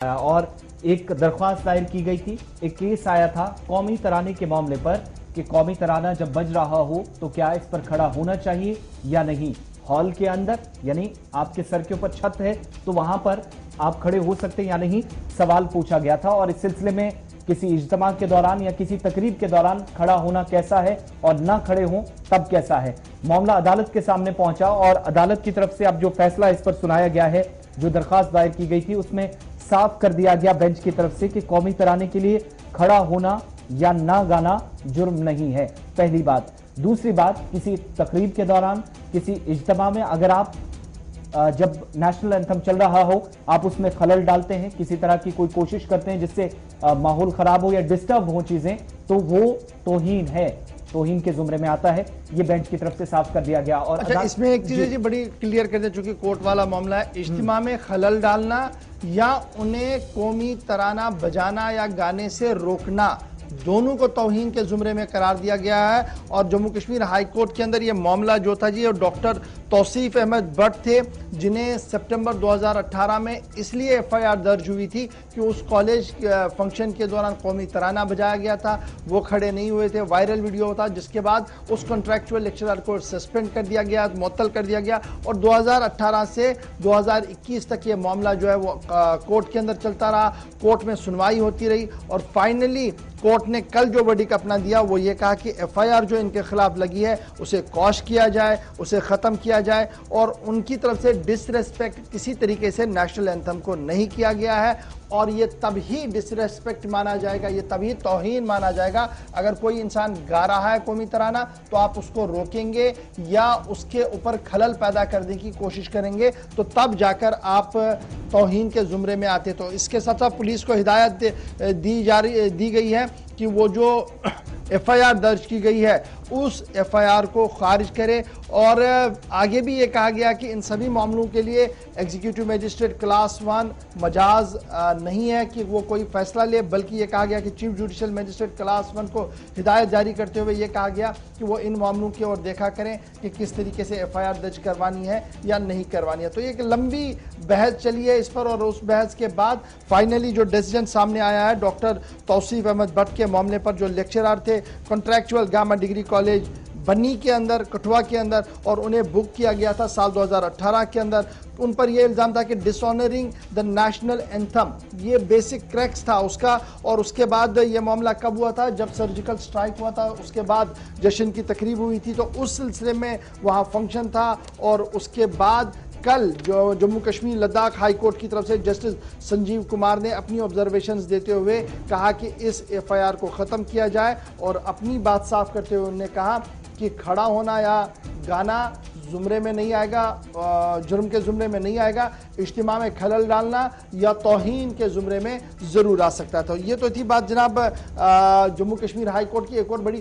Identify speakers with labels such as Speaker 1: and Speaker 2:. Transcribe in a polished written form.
Speaker 1: और एक दरख्वास्त दायर की गई थी। एक केस आया था कौमी तराने के मामले पर कि कौमी तराना जब बज रहा हो तो क्या इस पर खड़ा होना चाहिए या नहीं। हॉल के अंदर यानी आपके सर के ऊपर छत है तो वहां पर आप खड़े हो सकते हैं या नहीं, सवाल पूछा गया था। और इस सिलसिले में किसी इज्तिमा के दौरान या किसी तकरीब के दौरान खड़ा होना कैसा है और ना खड़े हों तब कैसा है। मामला अदालत के सामने पहुंचा और अदालत की तरफ से अब जो फैसला इस पर सुनाया गया है, जो दरख्वास्त दायर की गई थी उसमें साफ कर दिया गया बेंच की तरफ से कि कौमी तराने के लिए खड़ा होना या ना गाना जुर्म नहीं है, पहली बात। दूसरी बात, किसी तकरीब के दौरान किसी इज्तिमा में अगर आप जब नेशनल एंथम चल रहा हो आप उसमें खलल डालते हैं, किसी तरह की कोई कोशिश करते हैं जिससे माहौल खराब हो या डिस्टर्ब हो चीजें, तो वो तौहीन है, तौहीन के जुमरे में आता है। ये बेंच की तरफ से साफ कर दिया गया। और
Speaker 2: अच्छा, इसमें एक चीज जी बड़ी क्लियर कर दे, चूंकि कोर्ट वाला मामला है, इज्तिमा में खलल डालना या उन्हें कौमी तराना बजाना या गाने से रोकना, दोनों को तौहीन के जुमरे में करार दिया गया है। और जम्मू कश्मीर हाई कोर्ट के अंदर ये मामला जो था जी, और डॉक्टर तौसीफ अहमद भट्ट थे जिन्हें सितंबर 2018 में इसलिए एफआईआर दर्ज हुई थी कि उस कॉलेज फंक्शन के दौरान कौमी तराना बजाया गया था, वो खड़े नहीं हुए थे, वायरल वीडियो था, जिसके बाद उस कॉन्ट्रैक्चुअल लेक्चरर को सस्पेंड कर दिया गया, मुअत्तल कर दिया गया। और 2018 से 2021 तक ये मामला जो है वो कोर्ट के अंदर चलता रहा, कोर्ट में सुनवाई होती रही। और फाइनली कोर्ट ने कल जो वर्डिक्ट अपना दिया वो ये कहा कि एफआईआर जो इनके खिलाफ लगी है उसे कॉश किया जाए, उसे खत्म किया जाए। और उनकी तरफ से डिसरेस्पेक्ट किसी तरीके से नेशनल एंथम को नहीं किया गया है। और ये तभी डिसरेस्पेक्ट माना जाएगा, ये तभी तौहीन माना जाएगा अगर कोई इंसान गा रहा है कौमी तराना तो आप उसको रोकेंगे या उसके ऊपर खलल पैदा करने की कोशिश करेंगे, तो तब जाकर आप तौहीन के जुमरे में आते। तो इसके साथ साथ पुलिस को हिदायत दी गई है कि वो जो एफआईआर दर्ज की गई है उस एफआईआर को खारिज करे। और आगे भी ये कहा गया कि इन सभी मामलों के लिए एग्जीक्यूटिव मजिस्ट्रेट क्लास 1 मजाज नहीं है कि वो कोई फैसला ले, बल्कि ये कहा गया कि चीफ जुडिशियल मजिस्ट्रेट क्लास 1 को हिदायत जारी करते हुए ये कहा गया कि वो इन मामलों की ओर देखा करें कि किस तरीके से एफआईआर दर्ज करवानी है या नहीं करवानी है। तो एक लंबी बहस चली है इस पर, और उस बहस के बाद फाइनली जो डिसीजन सामने आया है डॉक्टर तौसीफ अहमद भट्ट के मामले पर, जो लेक्चरर थे कॉन्ट्रैक्चुअल गामा डिग्री कॉलेज बन्नी के अंदर, कठुआ के अंदर, और उन्हें बुक किया गया था साल 2018 के अंदर। उन पर यह इल्ज़ाम था कि डिसऑनरिंग द नेशनल एंथम, ये बेसिक क्रैक्स था उसका। और उसके बाद ये मामला कब हुआ था, जब सर्जिकल स्ट्राइक हुआ था, उसके बाद जश्न की तकरीब हुई थी, तो उस सिलसिले में वहाँ फंक्शन था। और उसके बाद कल जो जम्मू कश्मीर लद्दाख हाई कोर्ट की तरफ से जस्टिस संजीव कुमार ने अपनी ऑब्जर्वेशंस देते हुए कहा कि इस एफआईआर को ख़त्म किया जाए। और अपनी बात साफ करते हुए उन्होंने कहा कि खड़ा होना या गाना जुमरे में नहीं आएगा, जुर्म के जुमरे में नहीं आएगा, इज्तिमा में खलल डालना या तौहीन के जुमरे में ज़रूर आ सकता था। ये तो थी बात जनाब जम्मू कश्मीर हाई कोर्ट की। एक और बड़ी